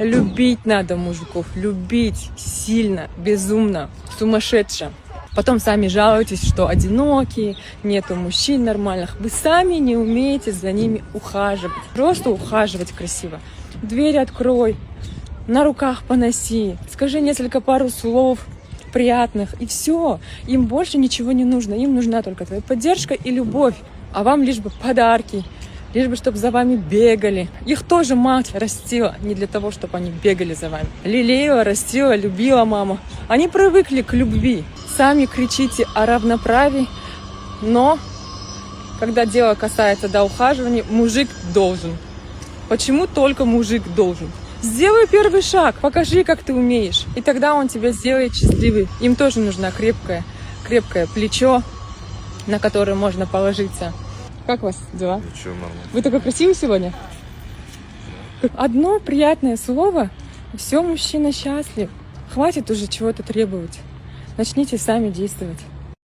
Любить надо мужиков, любить сильно, безумно, сумасшедше. Потом сами жалуетесь, что одинокие, нету мужчин нормальных. Вы сами не умеете за ними ухаживать. Просто ухаживать красиво. Дверь открой, на руках поноси, скажи пару слов приятных, и все. Им больше ничего не нужно. Им нужна только твоя поддержка и любовь. А вам лишь бы подарки, лишь бы, чтобы за вами бегали. Их тоже мать растила не для того, чтобы они бегали за вами. Лелеяла, растила, любила мама. Они привыкли к любви. Сами кричите о равноправии, но когда дело касается до ухаживания, мужик должен. Почему только мужик должен? Сделай первый шаг, покажи, как ты умеешь, и тогда он тебя сделает счастливым. Им тоже нужно крепкое плечо, на которое можно положиться. Как у вас дела? Ничего, нормально. Вы такой красивый сегодня? Одно приятное слово, и все, мужчина счастлив. Хватит уже чего-то требовать. Начните сами действовать.